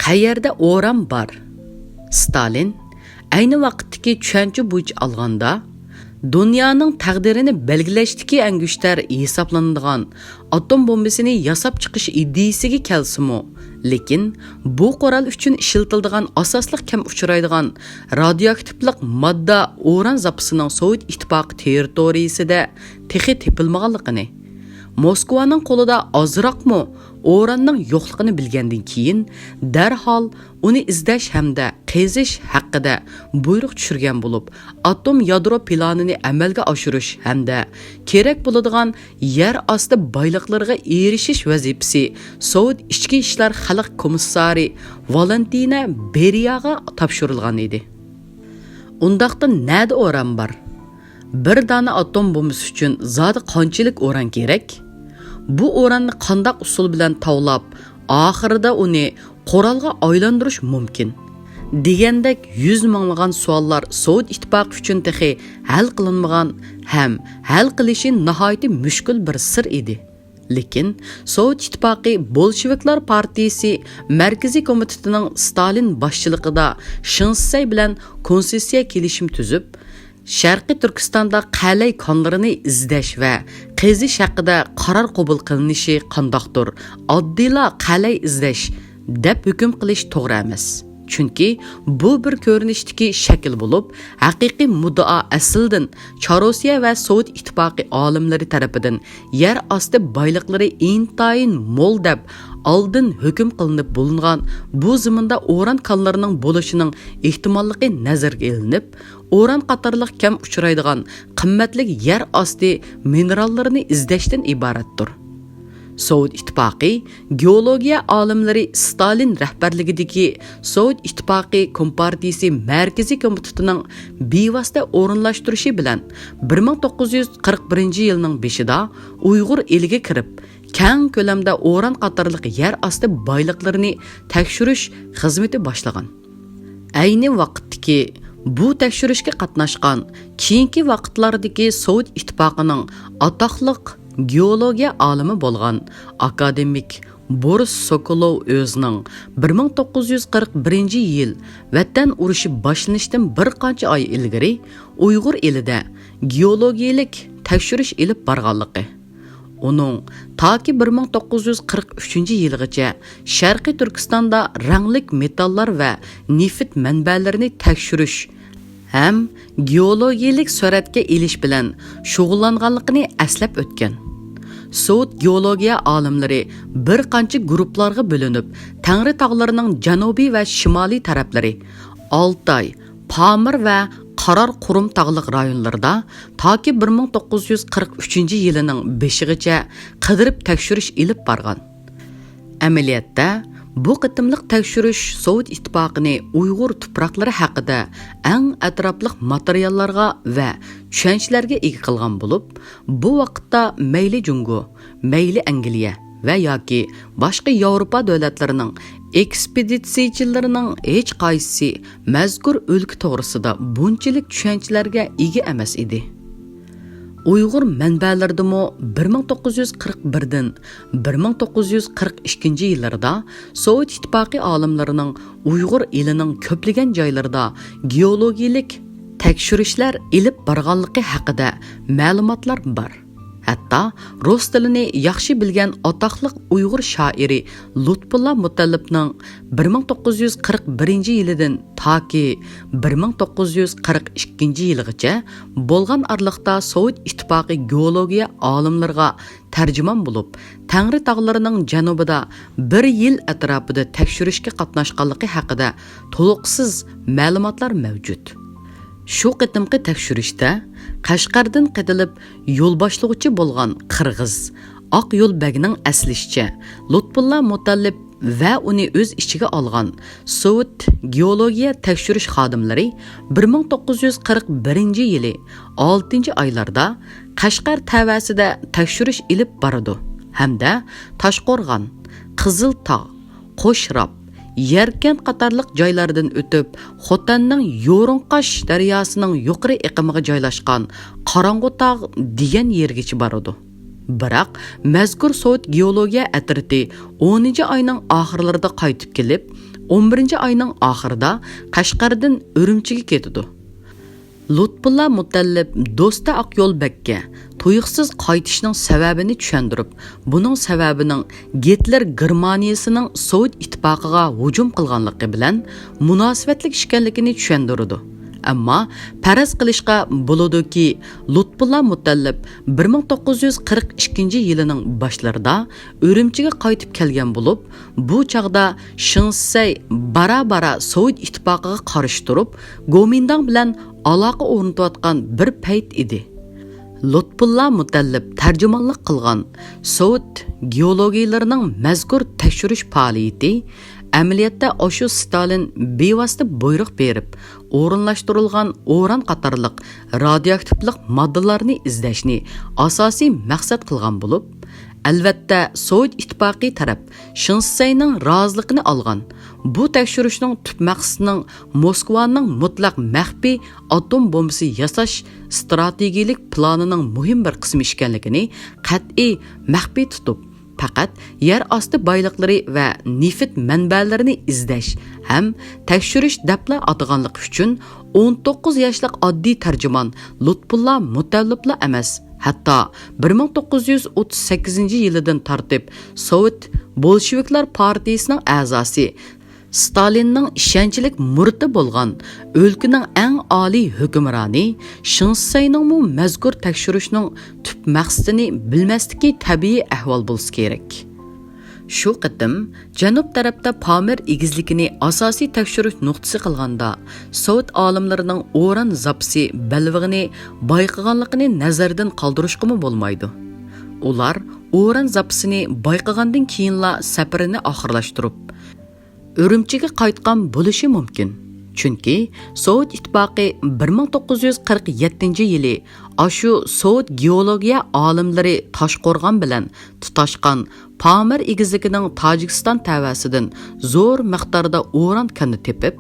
Qayerda o'ram bor? Stalin ayni vaqtdagi tushuncha bo'yicha olganda dunyoning taqdirini belgilashdagi angushtar hisoblanadigan atom bombasini yasab chiqish ideyasiga kelsimi, lekin bu qurol uchun ishlatiladigan asosli kam uchraydigan radioaktivlik modda uran zapasining Sovet ittifoqi territoriyasida texi tepilmaganligini, Moskvaning qo'lida ozroqmi uranning yo'qligini bilgandan keyin darhol uni izlash hamda qazish haqida buyruq tushirgan bo'lib, atom yadro planini amalga oshirish hamda kerak bo'ladigan yer osti boyliqlarga erishish vazifasi Sovet ichki ishlar xalq komissari Valentina Beriyaga topshirilgan edi. Undaqda nada uran bor? Bir dona atom bombasi uchun zodi qanchalik uran kerak? Bu uranni qandaq usul bilan tavlab, oxirida uni qurolga aylantirish mumkin? Degandek 100 minglagan savollar Sovet ittifoqi uchun texi hal qilinmagan ham hal qilishi nihoyatda mushkul bir sir edi. Lekin Sovet ittifoqi Bolsheviklar partiyasi markaziy komitetining Stalin boshchiligida Shinsay bilan konstitutsiya kelishim tuzib, Sharqiy Turkistonda qalay konlarini izlash va qazish haqida qaror qabul qilinishi qandoqdir? Oddiyla qalay izlash deb hukm qilish to'g'ri emas. Chunki bu bir ko'rinishdagi shakl bo'lib, haqiqiy muddao asldan Chorosiya va Sovet ittifoqi olimlari tomonidan yer osti boyliqlari intayin mo'l deb oldin hukm qilinib bo'lingan bu zaminda uran konlarining bo'lishining ehtimolligi nazarga ilinib, uran qatorliq kam uchraydigan qimmatli yer osti minerallarini izlashdan iboratdir. Sovet ittifoqi geologiya olimlari Stalin rahbarligidagi Sovet ittifoqi kompartiyasi markaziy komitetining bevosita o'rinlashtirishi bilan 1941-yilning 5-ida Uyg'ur eliga kirib, keng ko'lamda uran qatorliq yer osti boyliqlarini tekshirish xizmati boshlagan. Ayni vaqtdagi bu tekshirishga qatnashgan keyingi vaqtlardagi Sovet ittifoqining atoqliq geologiya olimi bo'lgan akademik Boris Sokolov o'zining 1941-yil Vatan urushi boshlanishdan bir qancha oy ilgari Uyg'ur elida geologiyalik tekshirish ilib borganligi, uning toki 1943-yilgacha Sharqiy Turkistonda ranglik metallar va neft manbalarini tekshirish ham geologiyalik suratga elish bilan shug'ullanganligini aslab o'tgan. Sovet geologiya olimlari bir qancha guruhlarga bo'linib, Tangri tog'larining janubiy va shimoliy taraflari, Oltay, Pamir va Qaror Qurum tog'liq rayonlarida toki 1943-yilining 5-gacha qidirib tekshirish ilib borgan. Amaliyotda bu qitimliq tekshirish Sovet ittifoqini Uyg'ur tuproqlari haqida eng atrofli materiallarga va tushunchalarga ega qilgan bo'lib, bu vaqtda mayli Jungo, mayli Angliya va yoki boshqa Yevropa davlatlarining ekspeditsiyachilarining hech qaysisi mazkur o'lka to'g'risida bunchalik tushunchalarga ega emas edi. Uyg'ur manbalaridami 1941dan 1942-yillarda Sovet ittifoqi olimlarining Uyg'ur elining ko'plagan joylarida geologiyalik tekshirishlar ilib borganligi haqida ma'lumotlar bor. Hatto rus tilini yaxshi bilgan atoqli Uyg'ur shoiri Lutfulla Mutallibning 1941-yilidan toki 1942-yilgacha bo'lgan arliqda Sovet ittifoqi geologiya olimlariga tarjimon bo'lib, Tangri tog'larining janubida 1 yil atrofida tekshirishga qatnashganligi haqida to'liqsiz ma'lumotlar mavjud. Shu qitimqi tekshirishda Qashqardan qidilib yo'l boshlovchi bo'lgan Qirg'iz Oq yo'l bagning aslishicha Lutfulla Mutallib va uni o'z ichiga olgan Sovet geologiya tekshirish xodimlari 1941-yili 6-oylarda Qashqar tavasida tekshirish ilib boradi hamda Toshqo'rg'on, Qiziltog', Qo'shrab, Yerkent qatorliq joylardan o'tib, Xotanning Yo'rinqosh daryosining yuqori iqimiga joylashgan Qorong'utog' degan yergacha boradi. Biroq mazkur Sovet geologiya atriti 10-oyning oxirlarida qaytib kelib, 11 ayning oxirida Qashqardan Urumchiga ketadi. Lutfulla Mutallib do'sti Aqyo'lbekka tuyuqsiz qaytishning sababini tushundirib, buning sababining Gitler Germaniyasining Sovet ittifoqiga hujum qilganligi bilan munosabatli ekanligini tushundirdi. Ammo faraz qilishga bo'ladi-ki, Lutfulla Mutallib 1942 yilining boshlarida Urumchiga qaytib kelgan bo'lib, bu chaqda Shinsey bara-bara Sovet ittifoqiga qarshi turib, Gomindang bilan aloqa o'rnatayotgan bir payt edi. Lutfulla Mutallib tarjimonlik qilgan Sovet geologiyalarining mazkur tekshirish faoliyati amaliyotda oshu Stalin bevosita buyruq berib, o'rinlashtirilgan uran qatorliq radioaktivlik moddalarni izlashni asosiy maqsad qilgan bo'lib, albatta Sovet ittifoqi taraf Shinseyning roziligini olgan. Bu tekshirishning tub maqsadining Moskvaning mutlaq maxfiy atom bombasi yasash strategik planining muhim bir qismi ekanligini qat'iy maxfiy tutib, faqat yer osti boyliqlari va neft manbalarini izlash ham tekshirish debla atganlik uchun 19 yoshli oddiy tarjimon Lutfulla Mutallibla emas, hatto 1938 yilidan tortib Sovet Bolsheviklar partiyasining a'zosi, Stalinning ishonchlik muridi bo'lgan o'lkaning eng oliy hukmroni Shinseyning mazkur tekshirishning tub maqsadini bilmasligi tabiiy ahvol bo'lsa kerak. Shu qatim janub tarafda Pamir egizligini asosiy tekshirish nuqtasi qilganda Sovet olimlarining uran zapsi balvig'ini bayqaganligini nazardan qoldirishga bo'lmaydi. Ular uran zapsini bayqagandan keyinla safarini oxirlashtirib Urumchiga qaytgan bo'lishi mumkin. Chunki Sovet ittifoqi 1947 yili ashu Sovet geologiya olimlari Toshqo'rg'on bilan tutashgan Pamir egizligining Tojikiston tavasidan zo'r miqdorda uran kani tepib,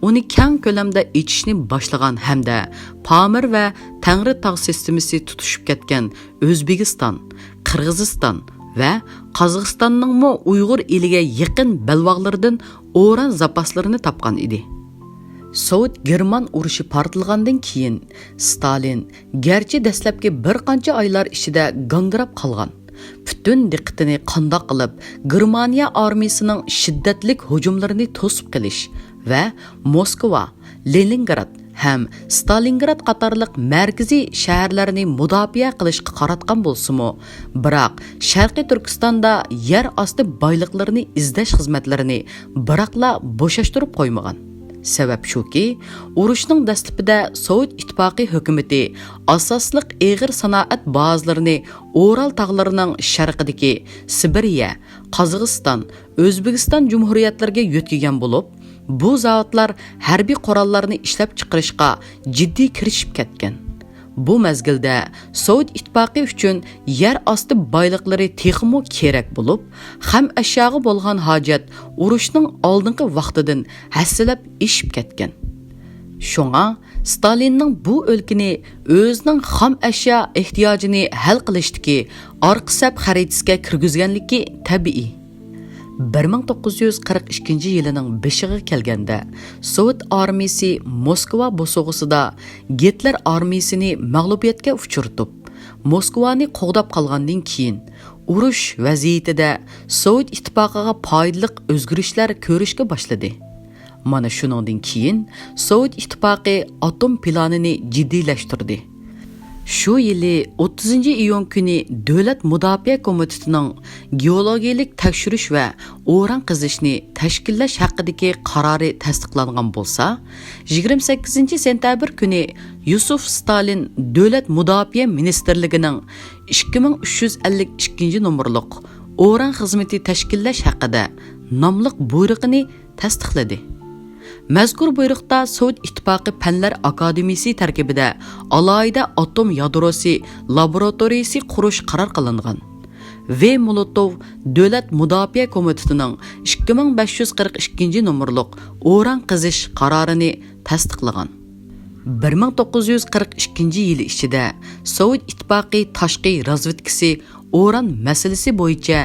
uni keng ko'lamda ichishni boshlagan hamda Pamir va Tangri tog' sistemasi tutishib ketgan O'zbekiston, Qirg'iziston va Qozog'istonning Uyg'ur eliga yaqin balvoqlardan uran zapaslarini topgan edi. Sovet-German urushi portlagandan keyin Stalin garchi dastlabki bir qancha oylar ichida gangrab qolgan, butun diqqatini qandoq qilib Germaniya armiyasining shiddatli hujumlarini to'sib qilish va Moskva, Leningrad ham Stalingrad qatorliq markaziy shaharlarni mudofaa qilishga qaratgan bo'lsa-mu, biroq Sharqiy Turkistonda yer osti boyliqlarini izlash xizmatlarini biroqla bo'shashtirib qo'ymagan. Sabab shuki, urushning dastlabida Sovet ittifoqi hukumati asosliq eg'ir sanoat bazalarini Ural tog'larining sharqidagi Sibiriya, Qozog'iston, O'zbekiston jumhuriyatlariga yo'tkigan bo'lib, bu zavodlar harbiy qurollarni ishlab chiqarishga jiddiy kirishib ketgan. Bu mezgilda Sovet ittifoqi uchun yer osti boyliqlari texmo kerak bo'lib, ham ashyoga bo'lgan hojat urushning oldingi vaqtidan hassilab ishib ketgan. Shunga Stalinning bu o'lkani o'zining xom ashyo ehtiyojini hal qilishdagi orqa saf xaritasiga kirgizganligi tabiiy. 1942 yilining 5-iga kelganda Sovet armiyasi Moskva bosog'isida Gitler armiyasini mag'lubiyatga uchirtib, Moskvani qo'g'dab qolgandan keyin urush vaziyatida Sovet ittifoqiga foydali o'zgarishlar ko'rishga boshladi. Mana shuningdan keyin Sovet ittifoqi atom planini jiddiylashtirdi. Shu yili 30-iyun kuni Davlat Mudofaa komitetining geologiyalik tekshirish va uran qazishni tashkillash haqidagi qarori tasdiqlangan bo'lsa, 28-sentabr kuni Yusuf Stalin Davlat Mudofaa ministrligining 2352-nomerlik uran xizmati tashkillash haqida nomli buyruqini tasdiqladi. Mazkur buyruqda Sovet ittifoqi Fanlar akademiyasi tarkibida alohida atom yadrosi laboratoriyasi qurish qaror qilingan. V. Molotov Davlat Mudofaa komitetining 2542-nomerlik uran qazish qarorini tasdiqlagan. 1942 yili ichida Sovet ittifoqi tashqi razvedkasi uran masalasi bo'yicha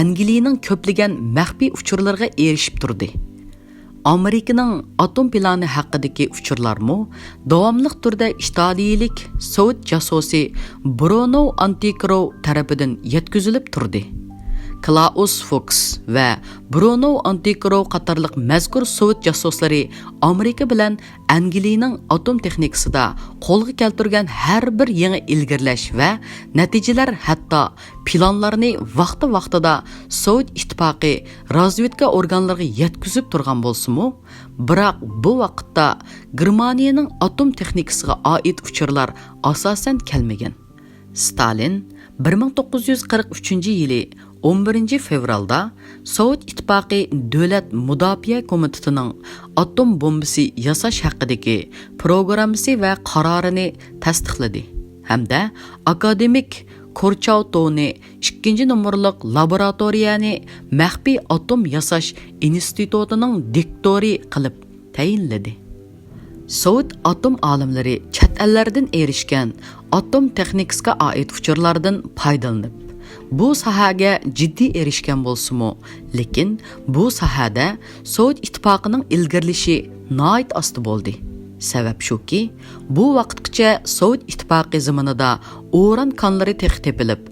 Angliyaning ko'plagan maxfiy uchurlarga erishib turdi. Amerikaning atom plani haqidagi uchurlarmi davomli turda İtaliyalik Sovet jasosi Bruno Antikrov tarafidan yetkazilib turdi. Klaus Fuchs va Bruno Antikrov qatorliq mazkur Sovet jasoslari Amerika bilan Angliyaning atom texnikasida qo'lga keltirgan har bir yangi ilgirlash va natijalar hatto planlarni vaqti-vaqtida Sovet ittifoqi razvedka organlariga yetkazib turgan bo'lsa-mu, biroq bu vaqtda Germaniyaning atom texnikasiga oid uchurlar asosan kelmagan. Stalin 1943-yili 11 fevralda Sovet ittifoqi Davlat Mudofaa komitetining atom bombasi yasash haqidagi programmasi va qarorini tasdiqladi hamda akademik Korchavtovni 2 nomerlik laboratoriyani maxfiy atom yasash institutining diktori qilib tayinladi. Sovet atom olimlari chet ellardan erishgan atom texnikasiga oid uchurlardan foydalanib bu sohaga jiddiy erishgan bo'lsa-mu, lekin bu sohada Sovet ittifoqining ilgirlishi nihoyat osti bo'ldi. Sabab shuki, bu vaqtgacha Sovet ittifoqi zamonida uran konlari tepilib,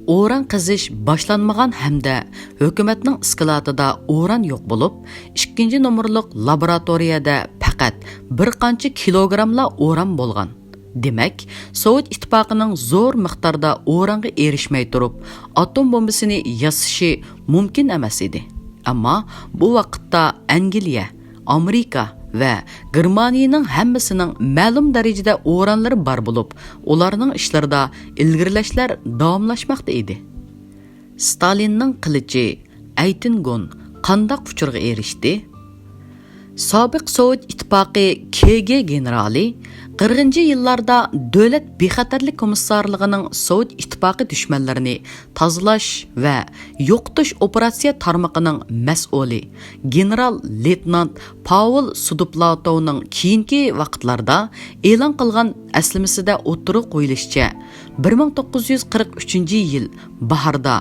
uran qizish boshlanmagan hamda hukumatning iskilatida uran yo'q bo'lib, 2 nomerlik laboratoriyada faqat bir qancha kilogrammla uran bo'lgan. Demak, Sovet ittifoqining zo'r miqdorda uranga erishmay turib, atom bombasini yasashi mumkin emas edi. Ammo bu vaqtda Angliya, Amerika va Germaniyaning hammasining ma'lum darajada uranlari bor bo'lib, ularning ishlarida ilgirlashlar davomlashmoqda edi. Stalinning qilichi Aytingon qandaq uchurga erishdi? Sobiq Sovet ittifoqi KG generali 40-yillarda Davlat bexatarlik komissarligining Sovet ittifoqi dushmanlarini tozalash va yo'qotish operatsiya tarmoqining mas'uli general-leytenant Pavel Suduplatovning keyingi vaqtlarda e'lon qilgan aslamasida o'tirib qo'yilishicha 1943-yil bahorda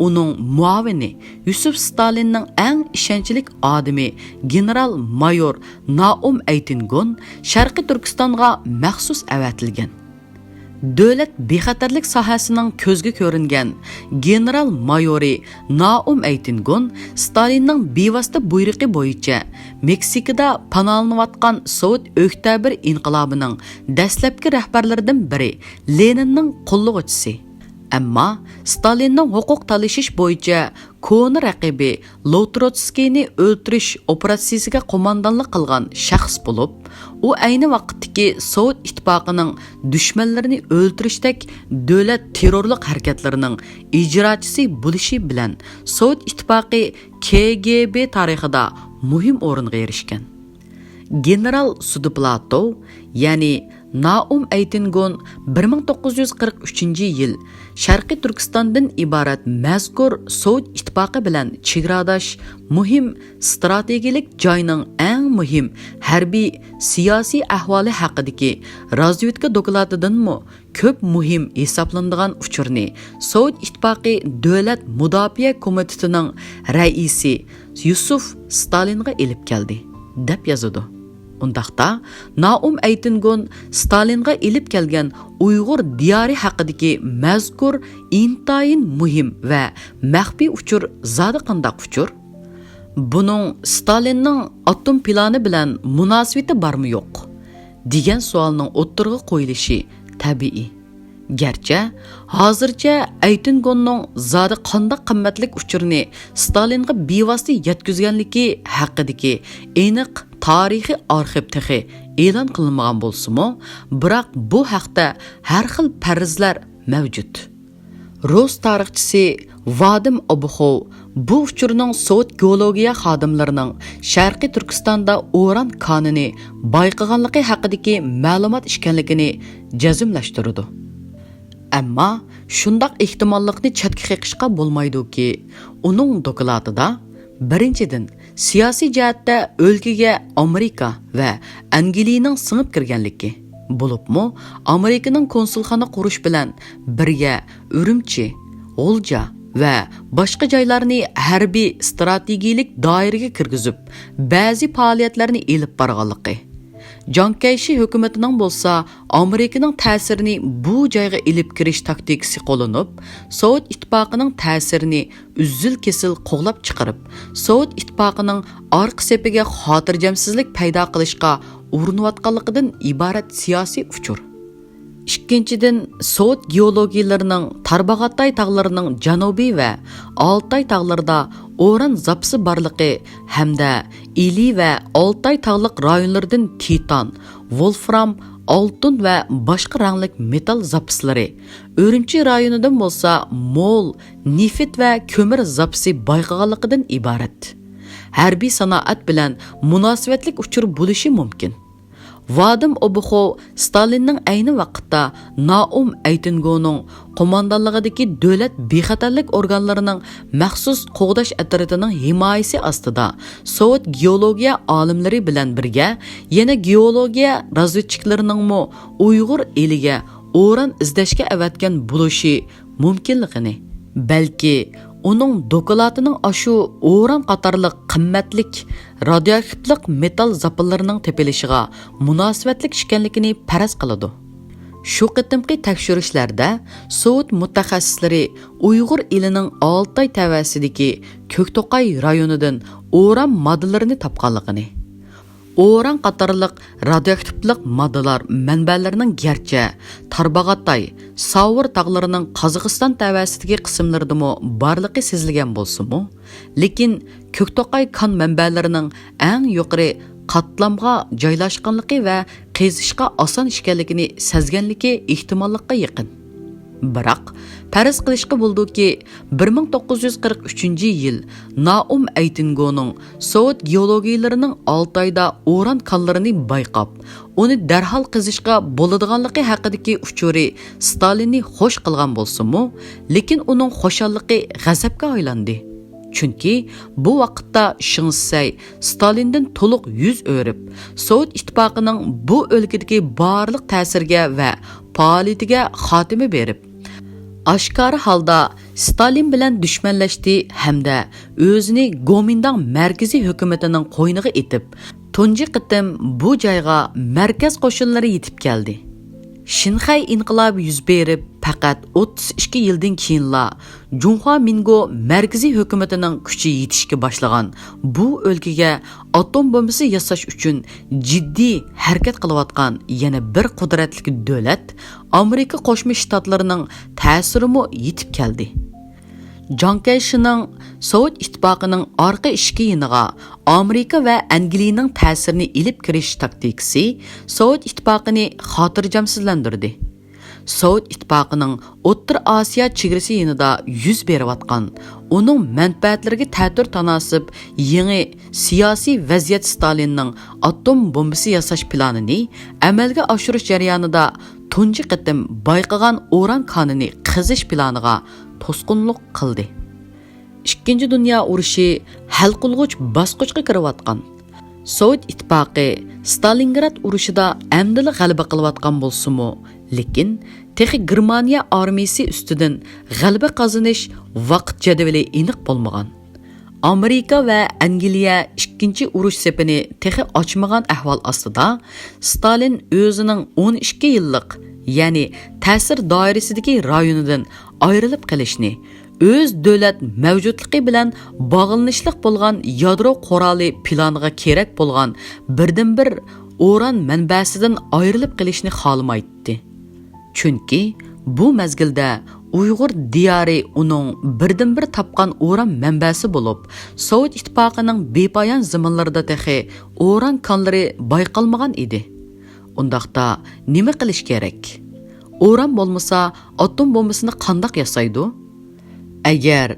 uning muavini Yusuf Stalinning eng ishonchli odami general-mayor Naum Aytingon Sharqiy Turkistonga maxsus avatilgan. Davlat bexatarlik sohasining ko'zga ko'ringan general-mayori Naum Aytingon Stalinning bevosita buyrug'i bo'yicha Meksikada panolanayotgan Sovet Oktyabr inqilobining dastlabki rahbarlaridan biri Leninning qo'llovchisi. Ammo Stalinning huquq talashish bo'yicha koni raqibi Lotrotskiyni o'ltirish operatsiyasiga qo'mondonlik qilgan shaxs bo'lib, u ayni vaqtdagi Sovet ittifoqining dushmanlarini o'ltirishdek davlat terrorlik harakatlarining ijrochisi bo'lishi bilan Sovet ittifoqi KGB tarixida muhim o'ringa erishgan. General Suduplatov, ya'ni Naum Aytingon 1943-yil Sharqiy Turkistondan iborat mazkur Sovet ittifoqi bilan chegaradosh muhim strategik joyning eng muhim harbiy siyosiy ahvoli haqidagi razvedka dokladidanmi ko'p muhim hisoblanadigan uchurni Sovet ittifoqi Davlat Mudofaa komitetining raisi Yusuf Stalinga elib keldi, deb yozadi. Undaqda Naum Aytingon Stalinga elib kelgan Uyg'ur diyori haqidagi mazkur intayin muhim va maxfiy uchur zodi qandaq uchur? Buning Stalinning atom plani bilan munosabati bormi yo'q degan savolning o'ttirg'i qo'yilishi tabiiy. Gerçi hozircha Aytingonning zodi qandaq qimmatlik uchurni Stalinga bevosita yetkazganligi haqidagi aniq tarixiy arxiv texi e'lon qilinmagan bo'lsa-mu, biroq bu haqda har xil farzlar mavjud. Rus tarixchisi Vadim Obuxov bu uchurning Sovet geologiya xodimlarining Sharqiy Turkistonda uran konini bayqaganligi haqidagi ma'lumot ekanligini jazmlashtirdi. Ammo shundaq ehtimollikni chetga qeqishga bo'lmaydi-ki, uning dokladida birinchidan siyosiy jihatda o'lkaga Amerika va Angliyaning singib kirganligi bo'libmi, Amerikaning konsulxona qurish bilan birga Urumchi, G'ulja va boshqa joylarni harbiy strategik doiraga kirgizib, ba'zi faoliyatlarni elib borganligi. Chiang Kai-shek hukumatining bo'lsa, Amerikaning ta'sirini bu joyga elib kirish taktikasi qo'llanib, Sovet ittifoqining ta'sirini uzil-kesil qo'g'lab chiqarib, Sovet ittifoqining orqa sepiga xotirjamsizlik paydo qilishga urinayotganligidan iborat siyosiy uchur. Ikkinchidan, Sovet geologiyalarining Tarbag'atay tog'larining janubiy va Altay tog'larida o'ran zapsi borligi hamda Ili va Altay tog'liq rayonlaridan titan, wolfram, oltin va boshqa ranglik metal zapslari, O'rimchi rayonidan bo'lsa mol, nefit va ko'mir zapsi bayqaganligidan iborat. Harbiy sanoat bilan munosabatlik uchur bo'lishi mumkin. Vadim Obuxo Stalinning ayni vaqtda Naum Aytingoning qo'mondonligidagi davlat bexatarlik organlarining maxsus qo'g'dash atritining himoyasi ostida Sovet geologiya olimlari bilan birga yana geologiya razvedchiklarining Uyg'ur eliga o'ran izlashga avatgan bo'lishi mumkinligini, balki uning doklatining ashu o'ran qatorliq qimmatlik radioaktivlik metal zapillarining tepilishiga munosabatlik ekanligini faraz qiladi. Shu qitimqi tekshirishlarda Sovet mutaxassislari Uyg'ur elining Altay tavasidagi Ko'kto'qay rayonidan o'ran moddalarini topganligini, o'ran qatorliq radioaktivlik moddalar manbalarining garchi Tarbag'atay, Savur tog'larining Qozog'iston tavasidagi qismlaridami borligi sezilgan bo'lsa-mu, lekin Ko'kto'qay kon manbalarining eng yuqori qatlamga joylashganligi va qezishga oson ekanligini sezganligi ehtimollikqa yaqin. Biroq faraz qilishga bo'ldiki, 1943-yil Naum Aytingoning Sovet geologiyalarining Altayda o'ran konlarini bayqab, uni darhol qizishga bo'ladiganligi haqidagi uchuri Stalinni xo'sh qilgan bo'lsa-mu, lekin uning xo'shalligi g'azabga aylandi. Chunki bu vaqtda Shinsay Stalindan to'liq yuz o'rib, Sovet ittifoqining bu o'lkadagi barliq ta'sirga va faoliyatiga xotima berib, oshkora holda Stalin bilan dushmanlashdi hamda o'zini Gomindang markaziy hukumatining qo'yniga etib, tunji qitim bu joyga markaz qo'shinlari yetib keldi. Shinxay inqilobi yuz berib, faqat 32 yildan keyinla Junhua Mingo markaziy hukumatining kuchi yetishga boshlagan bu o'lkaga atom bombasi yasash uchun jiddiy harakat qilayotgan yana bir qudratli davlat Amerika Qo'shma Shtatlarining ta'sirimi yetib keldi. Chiang Kai-shekning Sovet ittifoqining orqa ishki yiniga Amerika va Angliyaning ta'sirini ilib kirish taktikasi Sovet ittifoqini xotirjamsizlantirdi. Sovet ittifoqining O'rta Osiyo chegarasi yinida yuz berayotgan, uning manfaatlariga ta'tir tanasib yangi siyosiy vaziyat Stalinning atom bombasi yasash planini amalga oshirish jarayonida tunji qitim bayqagan o'ran konini qizish planiga to'sqinlik qildi. Ikkinchi dunyo urushi hal qilg'uch bosqichga kirayotgan. Sovet ittifoqi Stalingrad urushida amdili g'alaba qilayotgan bo'lsa-mu, lekin texi Germaniya armiyasi ustidan g'alaba qozonish vaqt jadvali aniq bo'lmagan. Amerika va Angliya ikkinchi urush sepini texi ochmagan ahvol ostida Stalin o'zining 12 yillik, ya'ni ta'sir doirasidagi rayonidan ayrilib qolishni, o'z davlat mavjudligi bilan bog'lanishliq bo'lgan yadro quroli planiga kerak bo'lgan birdan-bir o'ran manbasidan ayrilib qolishni xohlamaydi. Chunki bu mezgilda Uyg'ur diyori uning birdan-bir topgan o'ran manbasi bo'lib, Sovet ittifoqining bepoyon zamonlarida texi o'ran konlari bayqalmagan edi. Undaqda nima qilish kerak? O'ran bo'lmasa, atom bombasini qandoq yasaydi? Agar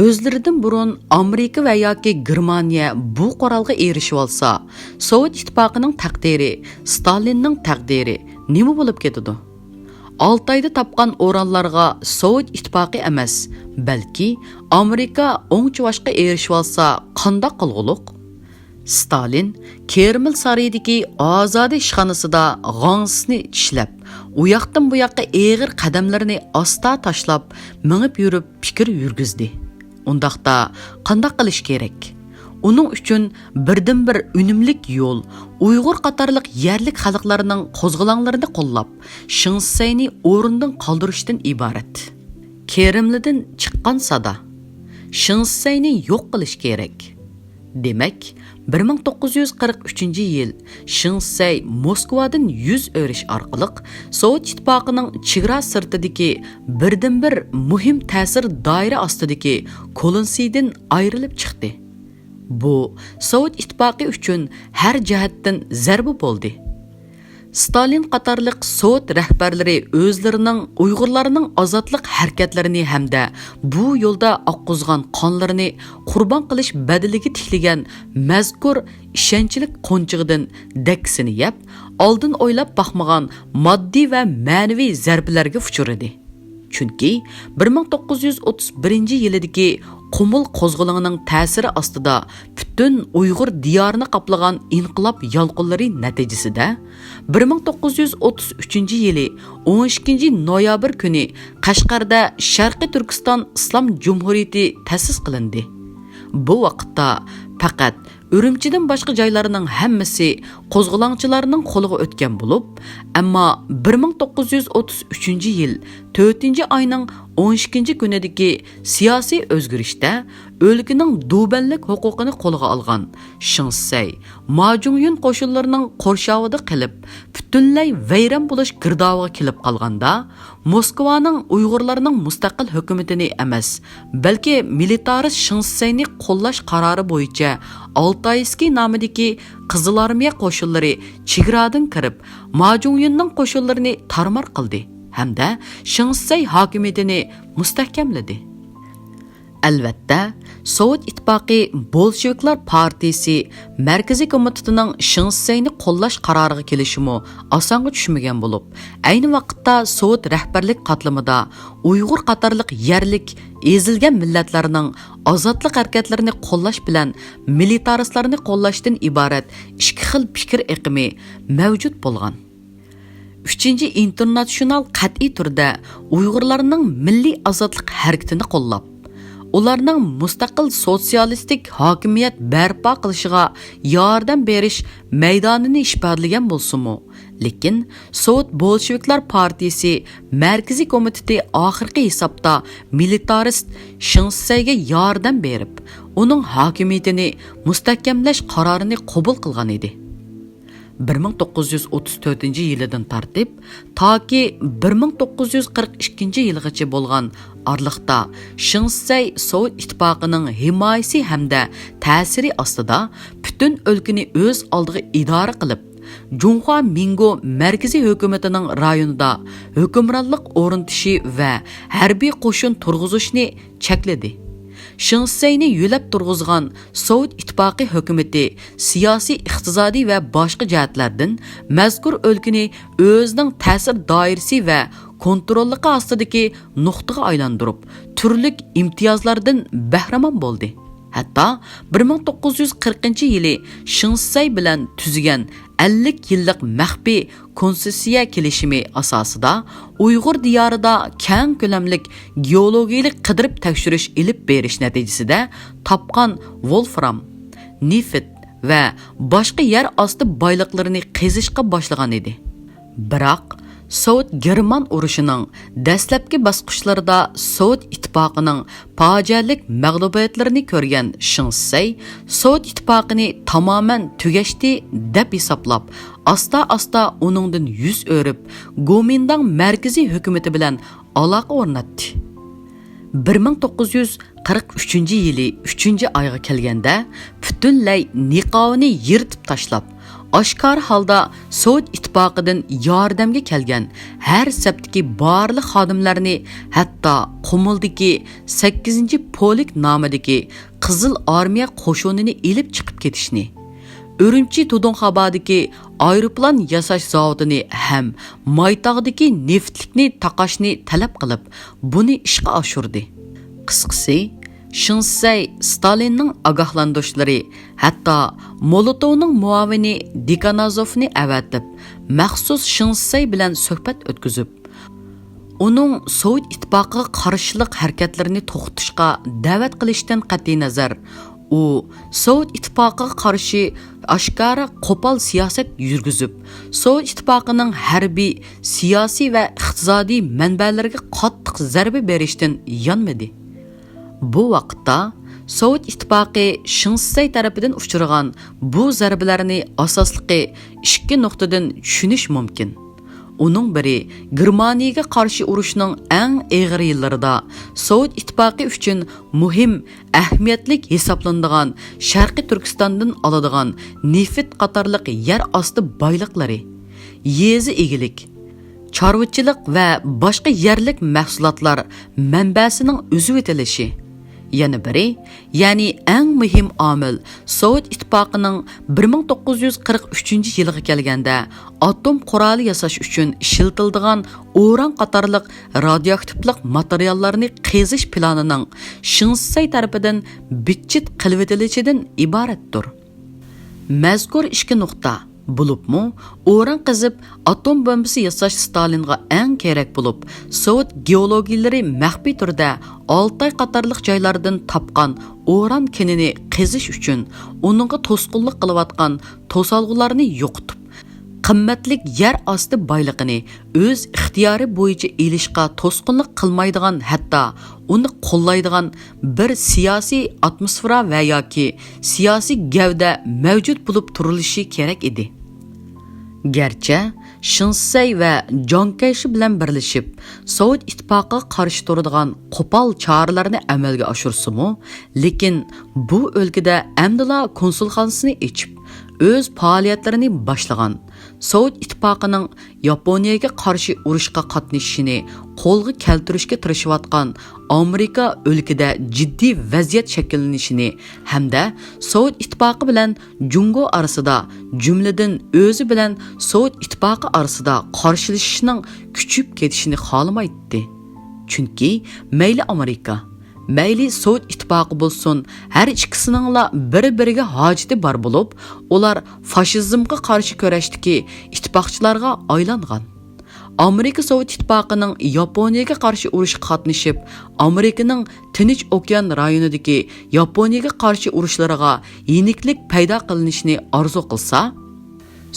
o'zlaridan burun Amerika va yoki Germaniya bu qurolga erishib olsa, Sovet ittifoqining taqdiri, Stalinning taqdiri nima bo'lib ketadi? Altayda topgan o'ranlarga Sovet ittifoqi emas, balki Amerika o'ngchivashga erishib olsa, qandoq qilg'uliq? Stalin Kreml sarayidagi Ozodi ishxonasida g'angsni tishlab, u yoqdan bu yoqqa eg'ir qadamlarini asta tashlab, mingib yurib fikr yurgizdi. Undaqda qanday qilish kerak? Uning uchun birdan-bir unumlik yo'l Uyg'ur qatorliq yerlik xalqlarining qo'zg'olonlarini qo'llab, Shinsayni o'rindan qoldirishdan iborat. Kerimlidan chiqqan sada Shinsayni yo'q qilish kerak. Demak, 1943-yil Shinsay Moskvadan yuz o'rish orqali Sovet ittifoqining chegara sirtidagi birdan-bir muhim ta'sir doira ostidagi kolonsiyadan ayrilib chiqdi. Bu Sovet ittifoqi uchun har jihatdan zarba bo'ldi. Stalin qatorliq Sovet rahbarlari o'zlarining Uyg'urlarning ozodlik harakatlarini hamda bu yo'lda oqqizgan qonlarini qurbon qilish badaliga tiklagan mazkur ishonchlik qo'nchig'idan daksini yeb, oldin o'ylab baxmagan moddiy va ma'naviy zarbalarga uchradi. Chunki 1931-yildagi Qumul qo'zg'olonining ta'siri ostida butun Uyg'ur diyorini qoplagan inqilob yolqinlari natijasida 1933-yili 12-noyabr kuni Qashqarda Sharqiy Turkiston Islom Jumhuriyati ta'sis qilindi. Bu vaqtda faqat Urumchidan boshqa joylarning hammasi qo'zg'olonchilarning qo'liga o'tgan bo'lib, ammo 1933-yil 4-oyning 12-kunidagi siyosiy o'zgarishda o'lkaning dubanlik huquqini qo'lga olgan Shinsay Majungyun qo'shinlarining qo'rshovida qilib, butunlay vayron bo'lish girdoviga kelib qolganda, Moskvaning Uyg'urlarning mustaqil hukumatini emas, balki militarist Shinsayni qo'llash qarori bo'yicha Altayskiy nomidagi Qizil armiya qo'shinlari chegaradan kirib, Majungyunning qo'shinlarini tarmar qildi hamda Shinsay hokimiyatini mustahkamladi. Albatta, Sovet ittifoqi Bolsheviklar partiyasi Markaziy komitetining Shinsayni qo'llash qaroriga kelishimi osonga tushmagan bo'lib, ayni vaqtda Sovet rahbarlik qatlamida Uyg'ur qatorliq yerlik ezilgan millatlarning ozodlik harakatlarini qo'llash bilan militaristlarni qo'llashdan iborat ikki xil fikr iqimi mavjud bo'lgan. 3-international qat'iy turda Uyg'urlarning milliy ozodlik harakatini qo'llab, ularning mustaqil sotsialistik hokimiyat barpo qilishiga yordam berish maydonini ifodalagan bo'lsa-mu, lekin Sovet Bolsheviklar partiyasi Markaziy komiteti oxirgi hisobda militarist Shinsayga yordam berib, uning hokimiyatini mustahkamlash qarorini qabul qilgan edi. 1934-yildan tartib toki 1942-yilgacha bo'lgan orliqda Shinsay Sovet ittifoqining himoyasi hamda ta'siri ostida butun o'lkani o'z oldiga idora qilib, Junhua Mingo markaziy hukumatining rayonida hukmronlik o'rnatishi va harbiy qo'shin turg'izishni chekladi. Shinsayni yo'lab turg'izgan Sovet ittifoqi hukumati siyosiy, iqtisodiy va boshqa jihatlardan mazkur o'lkani o'zining ta'sir doirasi va kontrolligi ostidagi nuqtaga aylantirib, turli imtiyozlardan bahramon bo'ldi. Hatto 1940-yili Shinsay bilan tuzgan 50 yillik maxfiy konsessiya kelishimi asosida Uyg'ur diyorida keng ko'lamlik geologiyalik qidirib tekshirish ilib berish natijasida topgan wolfram, nefit va boshqa yer osti boyliqlarini qazishga boshlagan edi. Biroq Sovet-German urushining dastlabki bosqichlarida Sovet ittifoqining fojialik mag'lubiyatlarini ko'rgan Shinsay Sovet ittifoqini tamoman tugashdi deb hisoblab, asta-asta uningdan yuz o'rib, Gomindang markaziy hukumati bilan aloqa o'rnatdi. 1943-yili 3-oyga kelganda butunlay niqobini yirtib tashlab, oshkor holda Sovet ittifoqidan yordamga kelgan har saptiki barliq xodimlarni, hatto Qumuldagi 8-polik nomidagi Qizil armiya qo'shinini elib chiqib ketishni, Urumchi Tudunxabadagi aeroplan yasash zavodini ham Maytog'dagi neftlikni taqashni talab qilib, buni ishga oshirdi. Qisqasi, Shinsay Stalinning ogohlantirishlari, hatto Molotovning muavini Dekanazovni avatib, maxsus Shinsey bilan suhbat o'tkazib, uning Sovet ittifoqiga qarshilik harakatlarini to'xtatishga da'vat qilishdan qat'iy nazar, u Sovet ittifoqiga qarshi oshkora qo'pol siyosat yurgizib, Sovet ittifoqining harbiy, siyosiy va iqtisodiy manbalariga qattiq zarba berishdan yonmadi. Bu vaqtda Sovet ittifoqi Shinsey tarafidan uchragan bu zarbalarni asosliqi ikki nuqtadan tushunish mumkin. Uning biri Germaniyaga qarshi urushning eng og'ir yillarida Sovet ittifoqi uchun muhim, ahamiyatli hisoblanadigan Sharqiy Turkistondan oladigan neft qatorliq yer osti boyliqlari, yezi egilik, chorvachilik va boshqa yerlik mahsulotlar manbasining o'zib etilishi. Yana biri, ya'ni eng muhim omil Sovet ittifoqining 1943-yilga kelganda atom quroli yasash uchun ishlatiladigan uran qatorliq radioaktivlik materiallarni qazish planining Shinsey tarafidan bitchit qilib etilishidan iboratdir. Mazkur ikki nuqta bo'libmi, uran qazib atom bombasi yasash Stalinga eng kerak bo'lib, Sovet geologiyalari maxfiy turda Oltay qatorliq joylardan topgan uran kenini qazish uchun uningga to'sqinlik qilayotgan to'salg'ularni yo'qitib, qimmatlik yer osti boyligini o'z ixtiyori bo'yicha elishga to'sqinlik qilmaydigan, hatto uni qo'llaydigan bir siyosiy atmosfera va yoki siyosiy gavda mavjud bo'lib turilishi kerak edi. Gerçi Shinsey va Jonkayshi bilan birlashib Sovet ittifoqiga qarshi turadigan qo'pol choralarni amalga oshirsa-mu, lekin bu o'lkada amdila konsulxonasini ochib, o'z faoliyatlarini boshlagan. Sovet ittifoqining Yaponiyaga qarshi urushga qatnashishini qo'lga keltirishga tirishayotgan Amerika o'lkada jiddiy vaziyat shakllanishini hamda Sovet ittifoqi bilan Jungo orasida, jumladan o'zi bilan Sovet ittifoqi orasida qarshilashishning kuchib ketishini xohlamaydi. Chunki mayli Amerika, mayli Sovet ittifoqi bo'lsin, har ikkisiningla bir-biriga hojati bor bo'lib, ular fashizmga qarshi kurashdagi ittifoqchilarga aylangan. Amerika Sovet ittifoqining Yaponiyaga qarshi urushga qatnashib, Amerikaning Tinch okean rayonidagi Yaponiyaga qarshi urushlariga yeniklik paydo qilinishini orzu qilsa,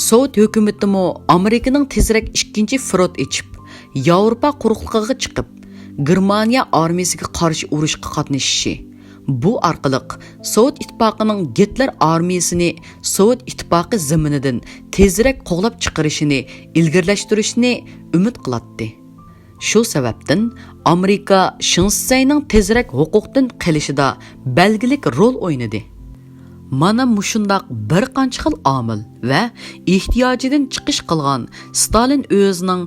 Sovet hukumati mo Amerikaning tezroq ikkinchi front ochib, Yevropa quruqligiga chiqib, Germaniya armiyasiga qarshi urushga qatnashishi. Bu orqali Sovet ittifoqining Hitler armiyasini Sovet ittifoqi zaminidan tezroq qo'g'lab chiqarishini ilgirlashtirishni umid qiladi. Shu sababdan Amerika Shinseyning tezroq huquqdan qilishida belgilik rol o'ynadi. Mana mushundaq bir qancha xil omil va ehtiyojidan chiqish qilgan Stalin o'zining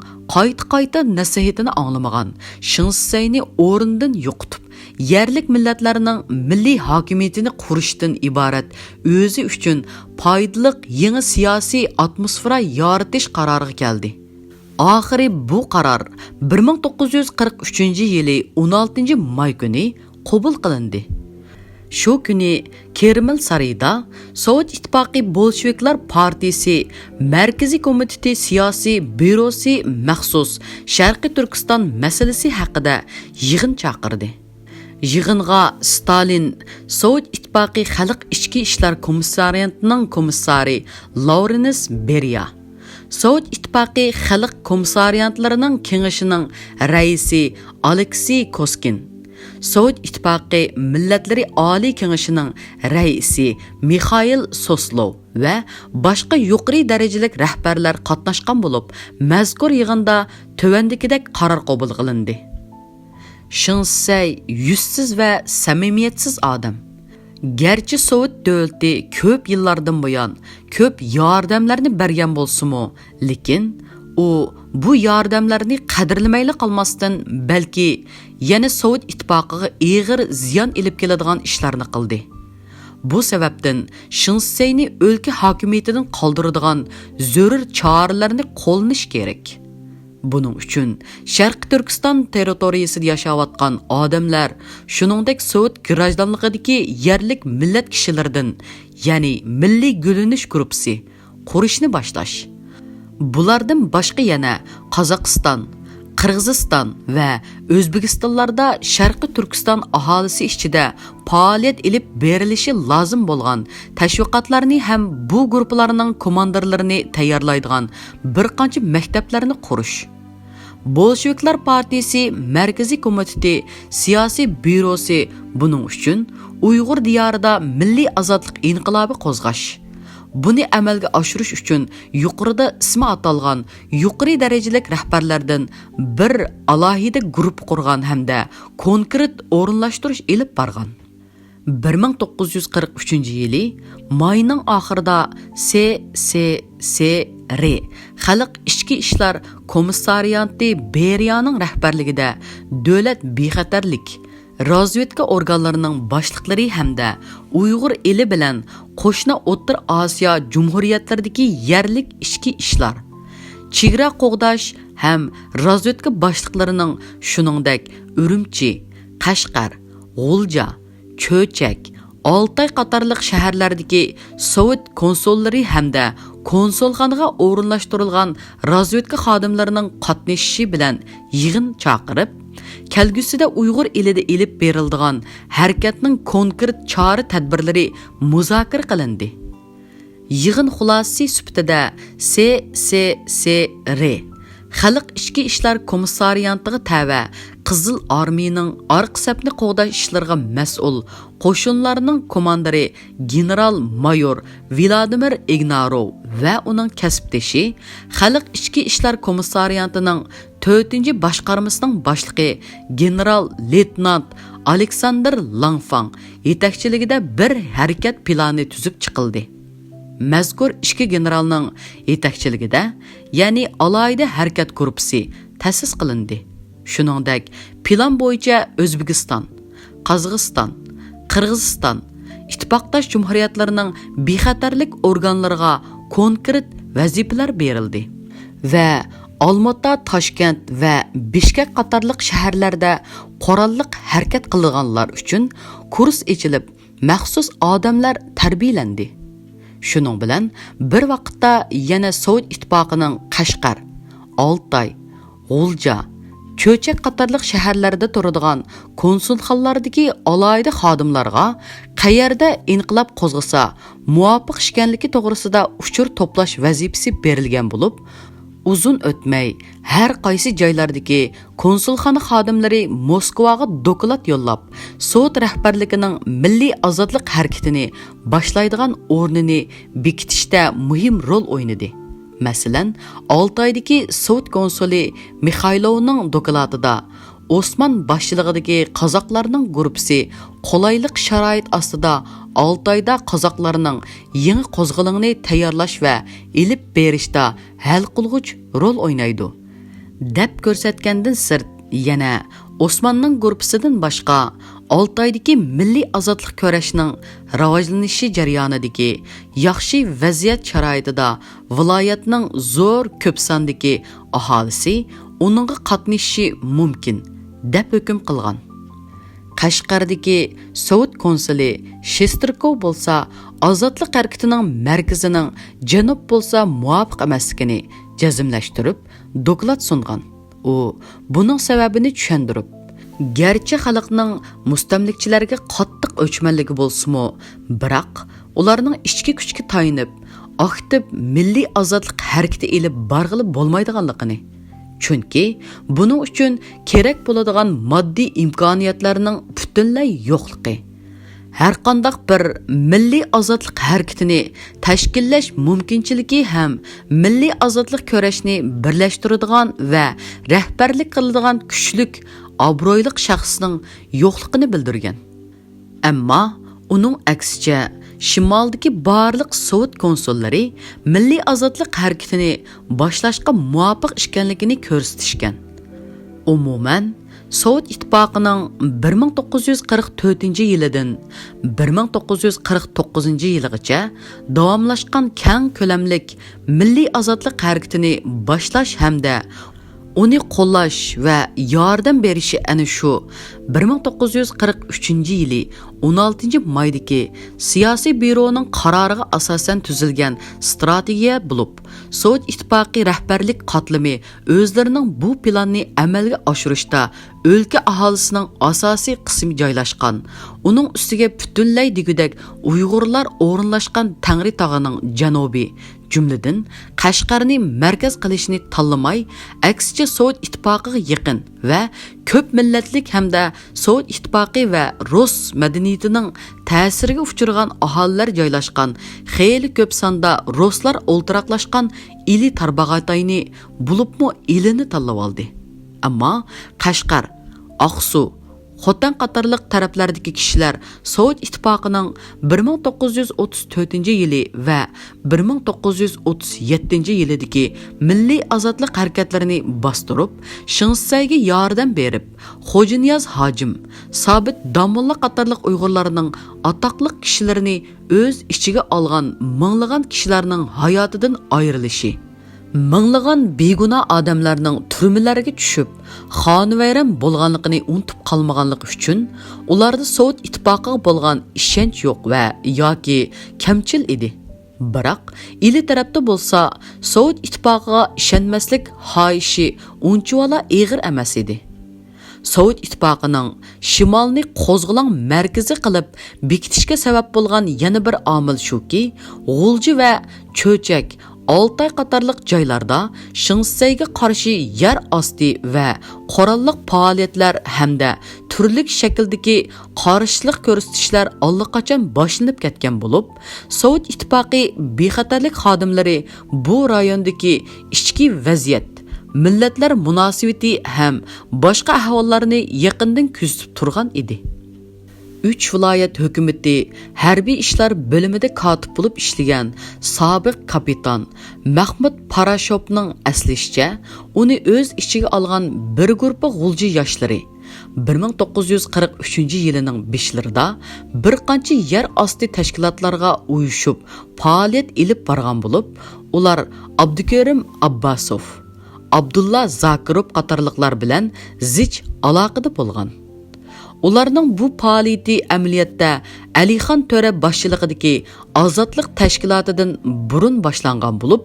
qayta nasihatini anglamagan, Shinseyni o'rindan yo'qitib, yerlik millatlarning milliy hokimiyatini qurishdan iborat o'zi uchun foydali yangi siyosiy atmosfera yaratish qaroriga keldi. Oxiri bu qaror 1943-yili 16-may kuni qabul qilindi. Shu kuni Kreml sarayida Sovet ittifoqi Bolsheviklar partiyasi Markaziy komiteti siyosiy byurosi maxsus Sharqiy Turkiston masalasi haqida yig'in chaqirdi. Yig'inga Stalin, Sovet ittifoqi Xalq ichki ishlar komissariyatining komissari Lawrence Beria, Sovet ittifoqi Xalq komissariyatlarining kengashining raisi Aleksey Koskin, Sovet ittifoqi Millatlari Oliy kengashining raisi Mikhail Soslov va boshqa yuqori darajalik rahbarlar qatnashgan bo'lib, mazkur yig'inda tövandikidek qaror qabul qilindi. Shinsey yuzsiz va samimiyatsiz odam. Gerçi Sovet davlati ko'p yillardan buyon ko'p yordamlarni bergan bo'lsa-mu, lekin u bu yordamlarni qadrlamayli qolmasdan, balki yana Sovet ittifoqiga og'ir ziyon elib keladigan ishlarni qildi. Bu sababdan Shinseyni o'lka hokimiyatidan qoldiradigan zarur choralarni qo'llanish kerak. Buning uchun Sharq Turkiston territoriyasida yashayotgan odamlar, shuningdek Sovet grajdanligidagi yerlik millat kishilaridan, ya'ni Milliy Gulinish gruppasi qurishni boshlash. Bulardan boshqa yana Qozog'iston, Qirg'iziston va O'zbekistonlarda Sharqiy Turkiston aholisi ichida faoliyat ilib berilishi lozim bo'lgan tashviqotlarni ham bu guruhlarning komandirlarini tayyorlaydigan bir qancha maktablarni qurish. Bolsheviklar partiyasi Markaziy komiteti siyosiy byurosi buning uchun Uyg'ur diyorida milliy ozodlik inqilobi qo'zg'ash. Buni amalga oshirish uchun yuqorida ismi atalgan yuqori darajalik rahbarlardan bir alohida guruh qurgan hamda konkret o'rinlashtirish ilib borgan. 1943-yili mayning oxirida SSSR Xalq Ichki ishlar komissariyati Beriyaning rahbarligida davlat bexatarlik razvedka organlarining boshliqlari hamda Uyg'ur eli bilan qo'shni O'rta Osiyo jumhuriyatlaridagi yerlik ichki ishlar, chegara qo'g'dash ham razvedka boshliqlarining shuningdek Urumchi, Qashqar, G'ulja, Cho'chak, Oltay qatorliq shaharlardagi Sovet konsullari hamda konsulxonaga o'rinlashtirilgan razvedka xodimlarining qatnashishi bilan yig'in chaqirib, kelgusida Uyg'ur elida elib beriladigan harakatning konkret chora tadbirlari muzokara qilindi. Yig'in xulosasi sifatida SSSR Xalq Ichki ishlar komissariyatiga tava Qizil armiyaning orqa safni qo'g'dash ishlariga mas'ul qo'shinlarning komandiri general-mayor Vladimir Ignarov va uning kasbdoshi Xalq Ichki ishlar komissariyatining 4-boshqarmasining boshlig'i general-leytenant Aleksandr Langfang yetakchiligida bir harakat plani tuzib chiqildi. Mazkur ikki generalning yetakchiligida, ya'ni alohida harakat guruhi ta'sis qilindi. Shuningdek, plan bo'yicha O'zbekiston, Qozog'iston, Qirg'iziston, ittifoqdosh jumhuriyatlarining bexatarlik organlariga konkret vazifalar berildi va Olmaota, Toshkent va Bishkek qatorliq shaharlarda qurolliq harakat qilganlar uchun kurs ochilib, maxsus odamlar tarbiyalandi. Shuning bilan bir vaqtda yana Sovet ittifoqining Qashqar, Oltay, G'ulja, Cho'chak qatorliq shaharlarda turadigan konsulxonalardagi alohida xodimlarga qayerda inqilob qo'zg'asa muvofiq ekanligi to'g'risida uchur to'plash vazifasi berilgan bo'lib, uzun o'tmay har qaysi joylardagi konsulxona xodimlari Moskvaga doklad yo'llab, Sovet rahbarligining milliy ozodlik harakatini boshlaydigan o'rnini bekitishda muhim rol o'ynadi. Masalan, Oltaydagi Sovet konsuli Mixaylovning dokladida Osman boshchiligidagi qozoqlarning guruhi qolaylik sharoit ostida Oltayda qozoqlarning yangi qo'zg'olonini tayyorlash va ilib berishda hal qilg'uch rol o'ynaydi deb ko'rsatgandan sirt, yana Osmanning guruhidan boshqa Oltaydagi milliy ozodlik kurashining rivojlanishi jarayonidagi yaxshi vaziyat sharoitida viloyatning zo'r ko'p sondagi aholisi uningga qatnashishi mumkin deb hukm qilgan. Qashqardagi Sovet konsuli Shesterkov bo'lsa, ozodlik harakatining markazining janub bo'lsa muvofiq emasligini jazmlashtirib doklad sungan. U buning sababini tushundirib, garchi xalqning mustamlikchilarga qattiq o'chmanligi bo'lsa-mu, biroq ularning ichki kuchga tayinib, aktiv milliy ozodlik harakati elib borg'ili bo'lmaydiganligini, chunki buning uchun kerak bo'ladigan moddiy imkoniyatlarning butunlay yo'qligi, har qanday bir milliy ozodlik harakatini tashkillash mumkinchiligi ham milliy ozodlik kurashni birlashtiradigan va rahbarlik qiladigan kuchlik obro'yli shaxsning yo'qligini bildirgan. Ammo uning aksicha shimoldagi barliq Sovet konsullari milliy ozodlik harakatini boshlashga muvofiq ekanligini ko'rsatishgan. Umuman Sovet ittifoqining 1944-yilidan 1949-yilgacha davomlashgan keng ko'lamlik milliy ozodlik harakatini boshlash hamda uni qo'llash va yordam berishi ana shu 1943-yili 16-maydagi siyosiy byuroning qaroriga asosan tuzilgan strategiya bo'lib, Sovet İttifaqı rəhbərlik qatlımı özlərinin bu planını əməlgə aşırışda өлkə ahalisining asosiy qismi joylashgan. Uning ustiga butunlay degudek Uyg'urlar o'rinlashgan Tangri tog'ining janubi, jumladan Qashqarni markaz qilishni tanlamay, aksicha Sovet ittifoqiga yaqin va ko'p millatlik hamda Sovet ittifoqi va Rus madaniyatining ta'siriga uchragan aholilar joylashgan, xeyli ko'p sonda ruslar o'ltiraqlashgan ili Tarbag'atayni bulubmi ilini tanlab oldi. Ammo Qashqar, Aqsu, Xotan qatorliq taraflardagi kishilar Sovet ittifoqining 1934-yili va 1937-yilidagi milliy ozodlik harakatlarini bostirib, Shinsayga yordam berib, Xo'janiyaz Hojim, Sobit Damulla qatorliq Uyg'urlarning atoqli kishilarini o'z ichiga olgan minglagan kishilarning hayotidan ayrilishi, minglagan beguna odamlarning turmalarga tushib, xonavayron bo'lganligini unutib qolmaganligi uchun ularda Sovet ittifoqiga bo'lgan ishonch yo'q va yoki kamchil edi. Biroq ili tarafda bo'lsa, Sovet ittifoqiga ishonmaslik xohishi unchavala og'ir emas edi. Sovet ittifoqining shimolni qo'zg'alon markazi qilib bekitishga sabab bo'lgan yana bir omil shuki, G'ulji va Cho'chak, Altay qatorliq joylarda Shinsayga qarshi yer osti va qurolliq faoliyatlar hamda turli shakldagi qarshilik ko'rsatishlar allaqachon boshlanib ketgan bo'lib, Sovet ittifoqi bexatarlik xodimlari bu rayondagi ichki vaziyat, millatlar munosabati ham boshqa ahvollarni yaqindan kuzatib turgan edi. 3 viloyat hukumati harbiy ishlar bo'limida kotib bo'lib ishlagan sobiq kapitan Mahmud Parashovning aslishicha, uni o'z ichiga olgan bir guruh G'ulji yoshlari 1943-yilining 5-larida bir qancha yer osti tashkilotlarga uyushib faoliyat ilib borgan bo'lib, ular Abdukarim Abbasov, Abdulla Zakirov qatorliqlar bilan zich aloqada bo'lgan. Ularning bu faoliyati amaliyotda Alixon To'ra boshchiligidagi ozodlik tashkilotidan burun boshlangan bo'lib,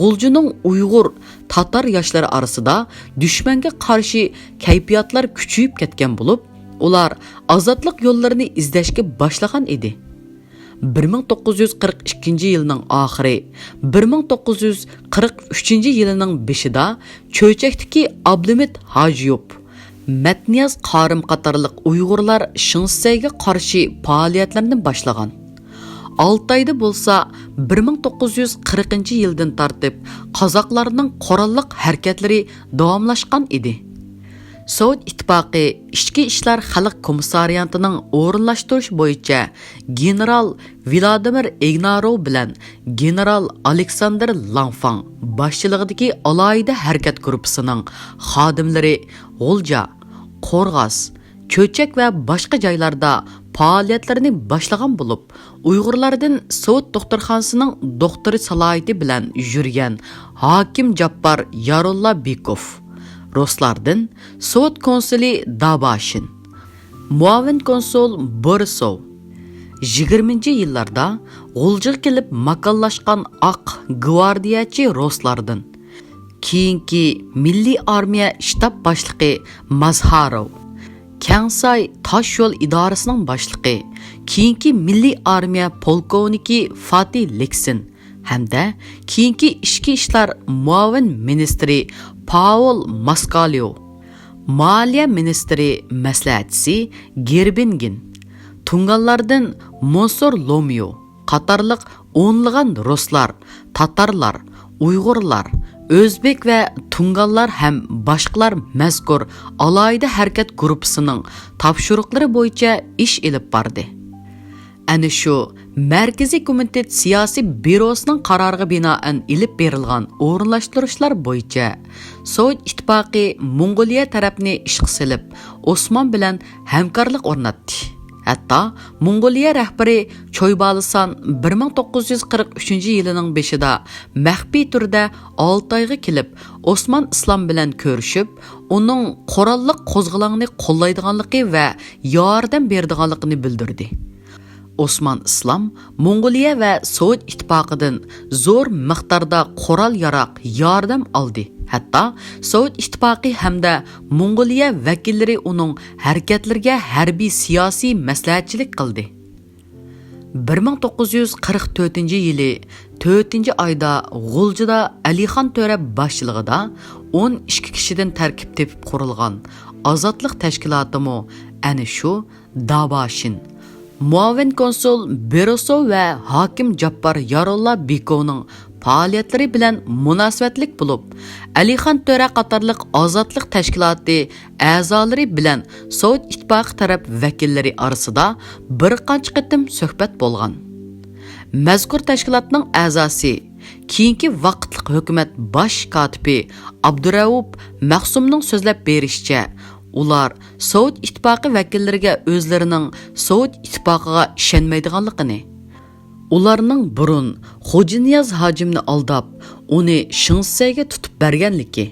G'uljining Uyg'ur, Tatar yoshlari orasida dushmanga qarshi kayfiyatlar kuchayib ketgan bo'lib, ular ozodlik yo'llarini izlashga boshlagan edi. 1942-yilning oxiri, 1943-yilning 5-ida Cho'chakdagi Abdumit Hojiyov, Matniyaz Qarim qatorliq Uyg'urlar Shinsayga qarshi faoliyatlarni boshlagan. Altayda bo'lsa 1940-yildan tortib qozoqlarning qurolliq harakatlari davomlashgan edi. Sovet ittifoqi ichki ishlar xalq komissariyatining o'rinlashtirish bo'yicha general Vladimir Ignarov bilan general Aleksandr Lanfang boshchiligidagi alohida harakat guruhining xodimlari G'ulja, Qo'rg'as, Cho'chak va boshqa joylarda faoliyatlarini boshlagan bo'lib, Uyg'urlardan Sovet doktorxonasining doktori salohiyati bilan yurgan Hokim Jabbor Yarulla Bekov, Ruslardan Sovet konsuli Dabashin, muavin konsul Borisov 20-yillarda G'uljiga kelib makonlashgan oq gvardiyachi ruslardan keyingi Milliy armiya shtab boshlig'i Mazharov, Kansay tosh yo'l idorasining boshlig'i, keyingi Milliy armiya polkovniki Fatih Leksin hamda keyingi ichki ishlar muavin ministri Paul Moskalev, Moliya ministri maslahatchisi Gerbingin, Tunganlardan Monsur Lomyo qatorliq o'nlagan ruslar, tatarlar, Uyg'urlar, O'zbek va Tunganlar ham boshqalar mazkur alohida harakat guruhining topshiriqlari bo'yicha ish olib bordi. Ana shu Markaziy komitet siyosiy bürosining qaroriga binoan ilib berilgan o'rinlashtirishlar bo'yicha Sovet ittifoqi Mongoliya tarafini ishga solib, Osmon bilan hamkorlik o'rnatdi. Hatto Mongoliya rahbari Choybalisan 1943-yilining 5-ida maxfiy turda Altayga kelib, Osmon Islom bilan ko'rishib, uning qurolliq qo'zg'alonni qo'llaydiganligi va yordam beradiganligini bildirdi. Osman Islom Mongoliya va Sovet ittifoqidan zo'r miqdorda qurol-yarog' yordam oldi. Hatto Sovet ittifoqi hamda Mongoliya vakillari uning harakatlariga harbiy siyosiy maslahatchilik qildi. 1944-yili 4-oyda G'uljida Alixon To'ra boshchiligida 12 kishidan tarkib tepib qurilgan ozodlik tashkilotimi ana shu Dabashin Muavin konsul Berosov va hokim Jabbor Yarolla Bekovning faoliyatlari bilan munosabatlik bo'lib, Alixon To'ra qatorliq ozodlik tashkiloti a'zolari bilan Sovet ittifoqi taraf vakillari orasida bir qancha qitim suhbat bo'lgan. Mazkur tashkilotning a'zosi keyingi vaqtlik hukumat bosh kotibi Abdurauf Mahsumning so'zlab berishicha, ular Sovet ittifoqi vakillariga o'zlarining Sovet ittifoqiga ishonmaydiganligini, ularning burun Xo'janiyaz hojimni aldab, uni Shingsayga tutib berganligi,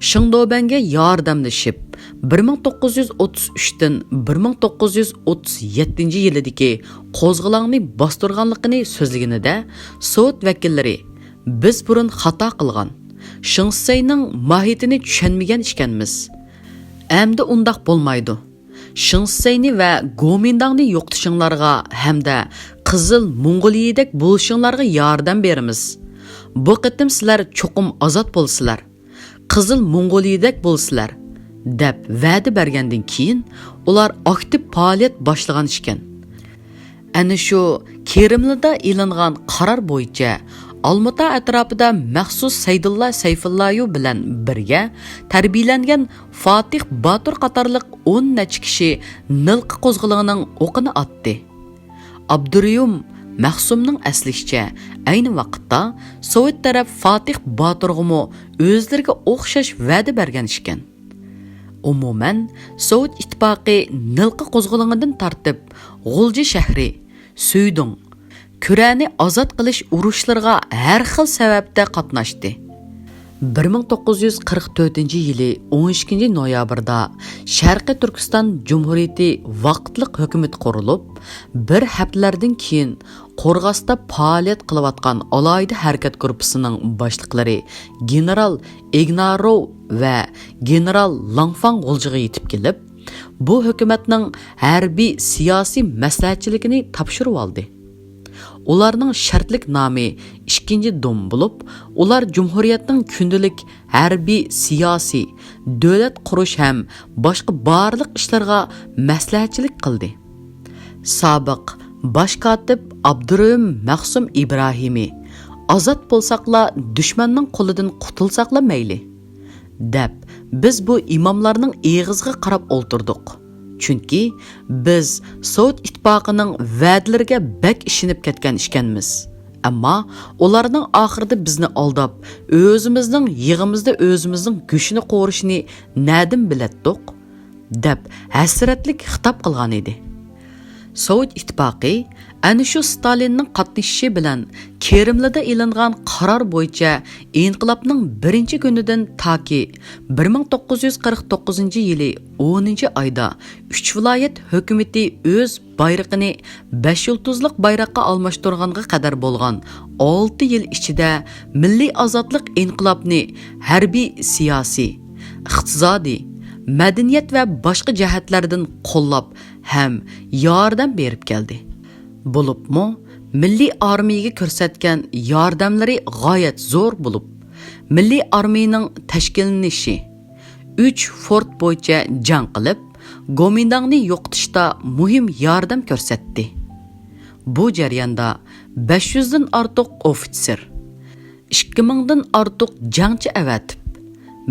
Shingdobanga yordamlashib 1933 dan 1937 yilidagi qo'zg'olonni bostirganligini so'zlaganida, Sovet vakillari biz burun xato qilgan, Shingsayning mohiyatini tushunmagan ekanmiz. Endi undaq bo'lmaydi. Shingsayni va Gomindangni yo'qotishinglarga hamda Qizil Mongoliyadek bo'lishinglarga yordam beramiz. Bu qitim sizlar cho'qim ozod bo'lsizlar, Qizil Mongoliyadek bo'lsizlar deb va'da bergandan keyin ular aktiv faoliyat boshlagan ekan. Ana shu Kerimlida e'lingan qaror bo'yicha Almata atrofida maxsus Saydulla Sayfullayu bilan birga tarbiyalangan Fatih Batur qatorliq 10 necha kishi Nilqi qo'zg'olonining o'qini otdi. Abduriyum Mahsumning aslishicha, ayni vaqtda Sovet taraf Fatih Baturg'imi o'zlariga o'xshash va'da bergan ekan. Umuman, Sovet ittifoqi Nilqi qo'zg'olonidan tortib G'ulji shahri, Suydung, Kurani ozod qilish urushlariga har xil sababda qatnashdi. 1944-yili 12 noyabrda Sharqiy Turkiston Jumhuriyati vaqtliq hukumat qurilib, bir haftalardan keyin Qo'rg'osda faoliyat qilayotgan alohida harakat guruhining boshliqlari general Ignarov va general Langfang G'uljiga yetib kelib, bu hukumatning harbiy siyosiy maslahatchiligini topshirib oldi. Ularning shartlik nomi 2-dom bo'lib, ular Jumhuriyatning kundalik harbiy siyosiy davlat qurish ham boshqa barliq ishlarga maslahatchilik qildi. Sobiq bosh kotib Abdurahim Mahsum Ibrohimi ozod bo'lsaqla dushmanning qo'lidan qutulsaqla mayli deb biz bu imomlarning eg'izga qarab o'ltirdik. Chunki biz Sovet ittifoqining va'dalariga bak ishinib ketgan ekanmiz. Ammo ularning oxirida bizni aldab, o'zimizning yig'imizda o'zimizning go'shini qo'rishni nadim bilatdiq deb hasratlik xitob qilgan edi. Sovet ittifoqi ana shu Stalinning qatnashishi bilan Kerimlida e'lingan qaror bo'yicha inqilobning 1-kunidan toki 1949-yili 10-oyda 3 viloyat hukumati o'z bayrog'ini 5 yulduzliq bayroqqa almashtirganga qadar bo'lgan 6 yil ichida milliy ozodlik inqilobni harbiy, siyosiy, iqtisodiy, madaniyat va boshqa jihatlardan qo'llab ham yordam berib keldi. Bo'libmi, milliy armiyaga ko'rsatgan yordamlari g'oyat zo'r bo'lib, milliy armiyaning tashkillanishi 3 fort bo'yicha jang qilib, Gomindangni yo'qotishda muhim yordam ko'rsatdi. Bu jarayonda 500 dan ortiq ofitser, 2000 dan ortiq jangchi avatib,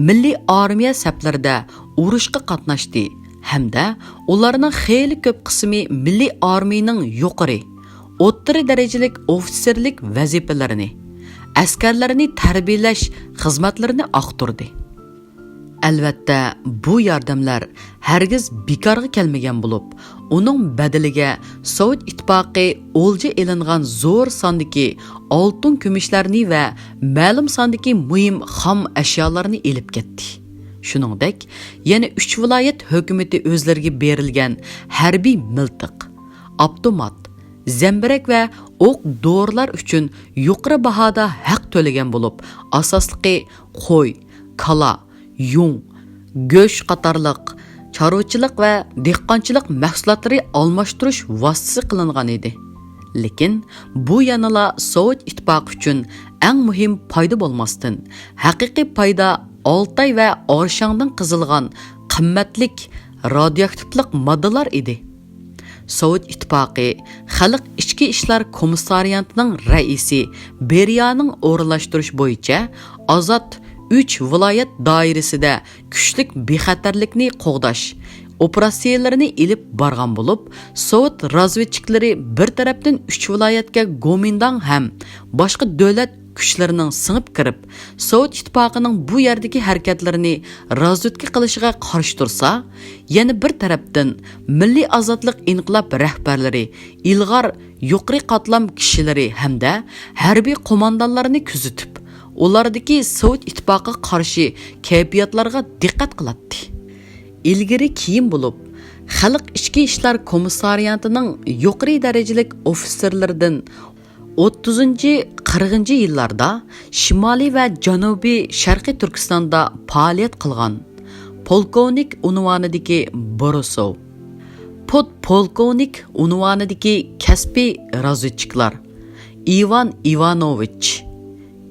milliy armiya saflarida urushga qatnashdi hamda ularning xeyli ko'p qismi milliy armiyaning yuqori, o'rta darajalik ofitserlik vazifalarini, askarlarni tarbiyalash xizmatlarini aqtirdi. Albatta, bu yordamlar hargiz bekorga kelmagan bo'lib, uning badaliga Sovet ittifoqi o'lja elingan zo'r sondagi oltin kumushlarni va ma'lum sondagi muhim xom ashyolarni elib ketdi. Shuningdek, yana 3 viloyat hukumati o'zlariga berilgan harbiy miltiq, avtomat, zambirak va o'q dorilar uchun yuqori bahoda haq to'lagan bo'lib, asosliqi qo'y, kala, yung, go'sht qatorliq chorvachilik va dehqonchilik mahsulotlari almashtirish vositasi qilingan edi. Lekin bu yanala Sovet ittifoqi uchun eng muhim foyda bo'lmasdan, haqiqiy foyda Oltay va Orshangdan qizilgan qimmatlik radioaktivlik moddalar edi. Sovet ittifoqi Xalq ichki ishlar komissariyatining raisi Beriyaning o'rinlashtirish bo'yicha Azod 3 viloyat doirasida kuchlik bexatarlikni qo'g'dash operatsiyalarini ilib borgan bo'lib, Sovet razvedchiklari bir tarafdan 3 viloyatga Gomindang ham boshqa davlat kuchlarining singib kirib, Sovet ittifoqining bu yerdagi harakatlarini razvedka qilishiga qarshi tursa, yana bir tarafdan Milliy ozodlik inqilob rahbarlari, ilg'or yuqori qatlam kishilari hamda harbiy qo'mondonlarni kuzatib, ulardagi Sovet ittifoqiga qarshi kayfiyatlarga diqqat qiladi. Ilgari keyin bo'lib, Xalq ichki ishlar komissariyatining yuqori darajalik ofitserlaridan 30-40 yillarda Shimoliy va Janubiy Sharqiy Turkistonda faoliyat qilgan polkovnik unvonidagi Borisov, podpolkovnik unvonidagi kasbiy razvedchiklar Ivan Ivanovich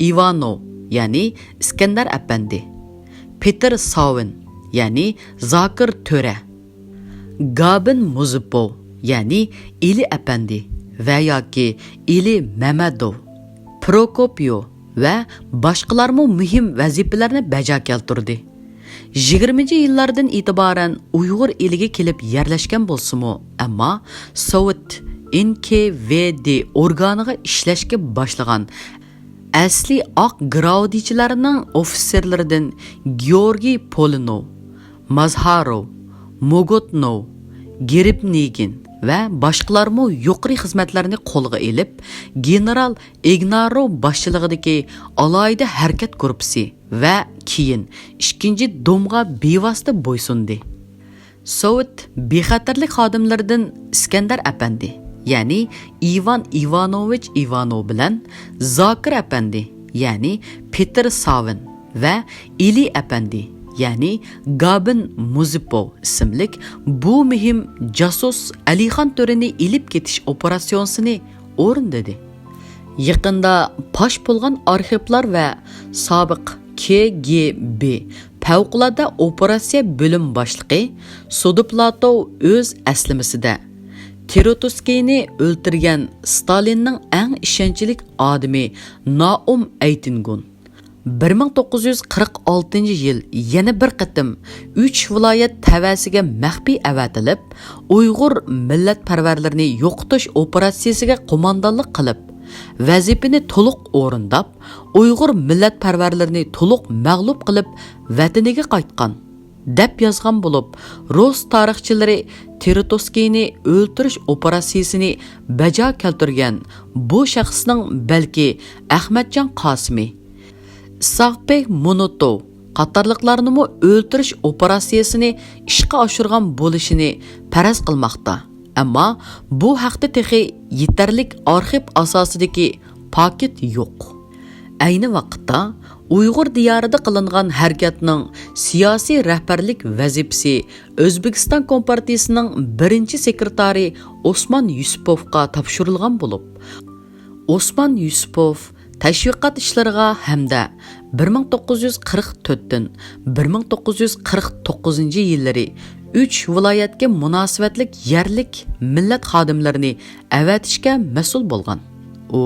Ivanov, ya'ni Iskandar apandi, Peter Savin, ya'ni Zakir Töre, Gabin Muzipov, ya'ni Ili apandi va yoki Ili Mamadov, Prokopio va boshqalarmo muhim vazifalarni bajo keltirdi. 20-yillardan e'tiboran Uyg'ur eliga kelib yerlashgan bo'lsa-mu, ammo Sovet NKVD organiga ishlashga boshlagan asli oq gravdichilarning ofitserlaridan Georgiy Polinov, Mazharov, Mogotnov, Geribnigin va boshqalarmo yuqori xizmatlarni qo'lga olib, general Ignarov boshchiligidagi alohida harakat guruhi va keyin 2-domga bevosita bo'ysundi. Sovet bexatarlik xodimlaridan Iskandar apandi, ya'ni Ivan Ivanovich Ivanov bilan Zakir apandi, ya'ni Peter Savin va Ili apandi, ya'ni Gabin Muzipov ismlik bu muhim jasus Alixon Töre'ni ilib ketish operatsiyasini o'rindadi. Yaqinda pash bo'lgan arxivlar va sobiq KGB favqulodda operatsiya bo'lim boshlig'i Sodoplatov o'z aslamasida Terotoskiyni o'ltirgan Stalinning eng ishonchli odami Naum Aytingun 1946-yil yana bir qatim 3 viloyat tavasiga maxfiy avatilib, Uyg'ur millatparvarlarini yo'qotish operatsiyasiga qo'mondonlik qilib, vazifani to'liq o'rindab, Uyg'ur millatparvarlarini to'liq mag'lub qilib, vataniga qaytgan deb yozgan bo'lib, Rus tarixchilari Terotoskiyni o'ltirish operatsiyasini bajo keltirgan bu shaxsning balki Ahmadjon Qosimi, Saqbek Monotov qatorliqlarni o'ltirish operatsiyasini ishga oshirgan bo'lishini faraz qilmoqda. Ammo bu haqda texi yetarlik arxiv asosidagi paket yo'q. Ayni vaqtda Uyg'ur diyorida qilingan harakatning siyosiy rahbarlik vazifasi O'zbekiston Kompartiyasining birinchi sekretari Osman Yusupovga topshirilgan bo'lib, Osman Yusupov tashviqot ishlariga hamda 1944 dan 1949 yillari 3 viloyatga munosabatlik yerlik millat xodimlarini avatishga mas'ul bo'lgan. U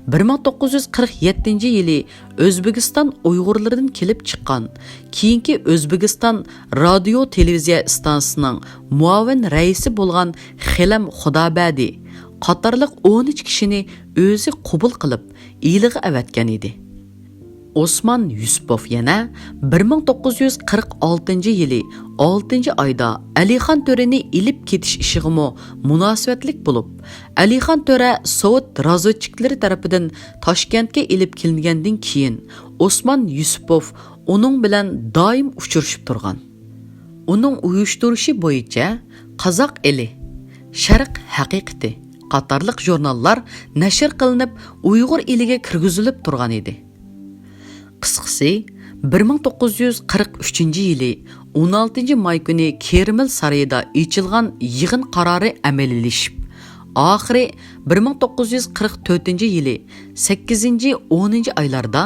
1947 yili O'zbekiston Uyg'urlaridan kelib chiqqan, keyingi O'zbekiston radio televiziya stansiyasining muavin raisi bo'lgan Xilam Xudobadi qatorliq 13 kishini o'zi qabul qilib, iylig'i avatgan edi. Osman Yusupov yana 1946 yili 6 oyda Alixon Töre'ni ilib ketish ishiga munosabatlik bo'lib, Alixon Töre Sovet razvedchiklari tarafidan Toshkentga ilib kelingandan keyin Osman Yusupov uning bilan doim uchrashib turgan. Uning uyushtirishi bo'yicha Qozoq eli, Sharq haqiqati, qatorliq jurnallar nashr qilinib, Uyg'ur eliga kirgizilib turgan edi. Qisqasi, 1943-yili 16 may kuni Kermil sarayida ochilgan yig'in qarori amaliyleşib, oxiri 1944-yili 8-10 oylarda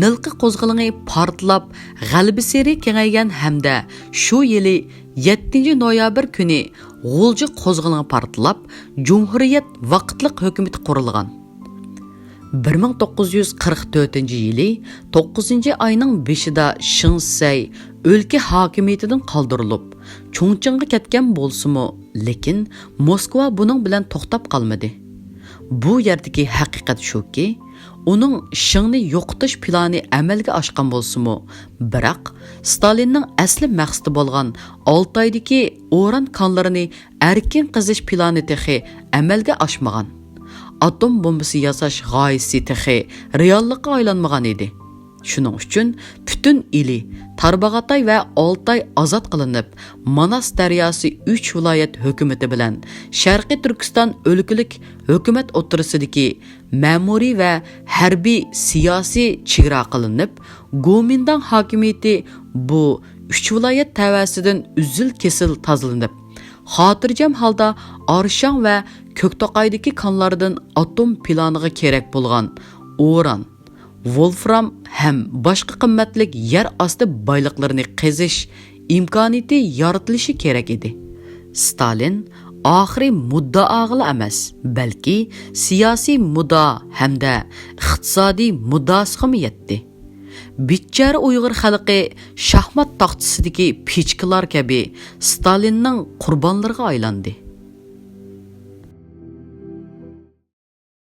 Nilqi qo'zg'alini portlab, g'alabasiri kengaygan hamda shu yili 7 noyabr kuni G'ulji qo'zg'alini portlab, Cumhuriyet vaqtliq hukumati qurilgan. 1944-yili 9-oyning 5-ida Shinsay o'lka hokimiyatidan qoldirilib, Chongqingga ketgan bo'lsa-mu, lekin Moskva buning bilan to'xtab qolmadi. Bu yerdagi haqiqat shuki, uning Shingni yo'qotish plani amalga oshgan bo'lsa-mu, biroq Stalinning asli maqsadi bo'lgan Oltoydagi O'ran konlarini erkin qizish plani texi amalga oshmagan. Atom bombasi yasash g'oyasi texi reallikka aylanmagan edi. Shuning uchun butun ili Tarbag'atay va Oltoy ozod qilinib, Manas daryosi 3 viloyat hukumati bilan Sharqiy Turkiston o'lkalik hukumat o'tirisidagi ma'muriy va harbiy siyosiy chegara qilinib, Go'mindan hokimiyati bu 3 viloyat tavasidan uzil-kesil tozlanib, xotirjam holda Arshang va Ko'ktoqaydagi konlardan atom planiga kerak bo'lgan O'ran, Wolfram ham boshqa qimmatli yer osti boyliqlarini qazish imkoniyati yaratilishi kerak edi. Stalin oxiri mudda'oga emas, balki siyosiy mudda hamda iqtisodiy muddasiga yetdi. Bichara Uyg'ur xalqi shaxmat taxtasidagi pechkalar kabi Stalinning qurbonlariga aylandi.